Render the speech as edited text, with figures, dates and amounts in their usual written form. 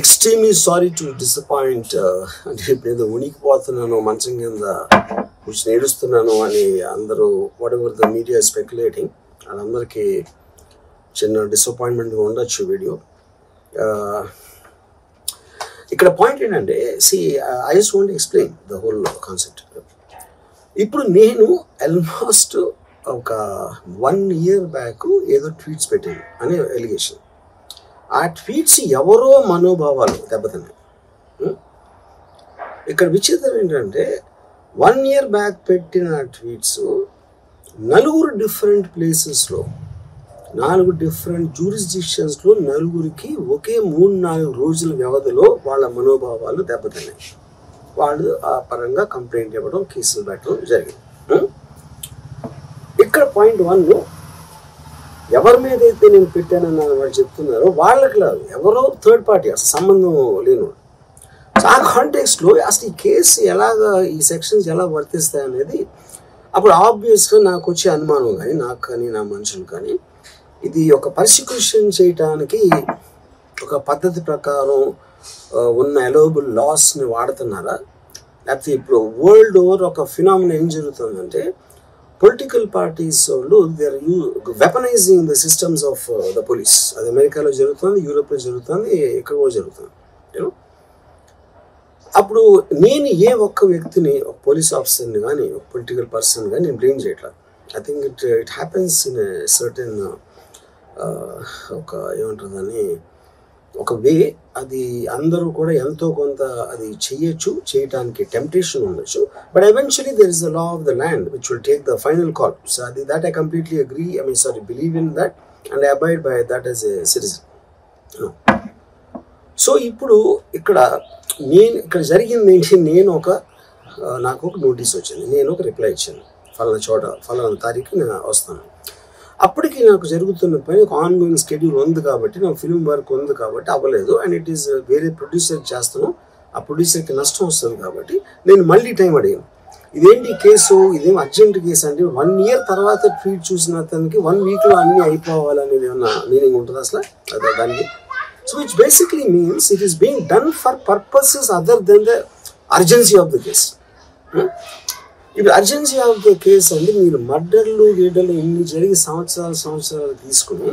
extremely sorry to disappoint అంటే ఇప్పుడు ఏదో ఉనికిపోతున్నాను మంచం కింద కూర్చొని ఏడుస్తున్నాను అని అందరూ what ever the media speculating వాళ్ళందరికీ చిన్న డిసప్పాయింట్మెంట్గా ఉండొచ్చు వీడియో. ఇక్కడ పాయింట్ ఏంటంటే I just want explain the whole concept. ఇప్పుడు నేను ఆల్మోస్ట్ ఒక 1 year బ్యాక్ ఏదో ట్వీట్స్ పెట్టాను అనే ఎలిగేషన్. ఆ ట్వీట్స్ ఎవరో మనోభావాలు దెబ్బతిన్నాయి. ఇక్కడ విచిత్రం ఏంటంటే 1 year బ్యాక్ పెట్టిన ట్వీట్స్ 4 డిఫరెంట్ ప్లేసెస్లో 4 డిఫరెంట్ జ్యూరిస్డిక్షన్స్లో 4గురికి ఒకే 3-4 రోజుల వ్యవధిలో వాళ్ళ మనోభావాలు దెబ్బతిన్నాయి. వాళ్ళు ఆ పరంగా కంప్లైంట్ ఇవ్వడం, కేసులు పెట్టడం జరిగింది. ఇక్కడ పాయింట్ 1 ఎవరి మీద అయితే నేను పెట్టానని వాళ్ళు చెప్తున్నారో వాళ్ళకి లేదు, ఎవరో థర్డ్ పార్టీ అసలు సంబంధం లేనివాడు. ఆ కాంటెక్స్ట్లో అసలు ఈ కేసు ఎలాగా ఈ సెక్షన్స్ ఎలా వర్తిస్తాయి అనేది అప్పుడు ఆబ్వియస్గా నాకు వచ్చే అనుమానం కానీ నాకు కానీ నా మనుషులు కానీ ఇది ఒక పర్సిక్యూషన్ చేయటానికి ఒక పద్ధతి ప్రకారం ఉన్న అలౌబుల్ లాస్ని వాడుతున్నారా, లేకపోతే ఇప్పుడు వరల్డ్ ఓవర్ ఒక ఫినామినా ఏం జరుగుతుందంటే పొలిటికల్ పార్టీస్ వాళ్ళు they are weaponising the systems of the police. అది అమెరికాలో జరుగుతుంది, యూరోప్లో జరుగుతుంది, ఎక్కడో జరుగుతుంది. యూనో అప్పుడు నేను ఏ ఒక్క వ్యక్తిని ఒక పోలీస్ ఆఫీసర్ని కానీ ఒక పొలిటికల్ పర్సన్ కానీ నేను బ్లేమ్ చేయట్లేదు. I think it happens in a certain ఒక ఏమంటుందని ఒక వే. అది అందరూ కూడా ఎంతో కొంత అది చేయటానికి టెంప్టేషన్ ఉండొచ్చు. But eventually there is the law of the land which will take the final call. So అది that I completely agree, believe in that and I abide by that as a citizen. So ఇప్పుడు ఇక్కడ జరిగింది ఏంటి, నాకు ఒక notice వచ్చింది, నేను ఒక రిప్లై ఇచ్చాను, ఫలానా చోట ఫలానా తారీఖు నేను వస్తాను. అప్పటికి నాకు జరుగుతున్న పని ఒక ఆన్గోయింగ్ షెడ్యూల్ ఉంది కాబట్టి, నాకు ఫిల్మ్ వర్క్ ఉంది కాబట్టి అవ్వలేదు. అండ్ ఇట్ ఈస్ వేరే ప్రొడ్యూసర్ చేస్తాను, ఆ ప్రొడ్యూసర్కి నష్టం వస్తుంది కాబట్టి నేను మళ్ళీ టైం అడిగాను. ఇదేంటి కేసు, ఇదేం అర్జెంట్ కేసు అంటే 1 year తర్వాత ట్వీట్ చూసిన అతనికి 1 weekలో అన్నీ అయిపోవాలనేది ఏమన్నా మీనింగ్ ఉంటుంది అసలు దానికి? So which basically means it is being done for purposes other than the urgency of the case. ఇప్పుడు అర్జెన్సీ ఆఫ్ ద కేసు అంటే మీరు మర్డర్లు గీడలు ఇన్ని జరిగి సంవత్సరాలు తీసుకుని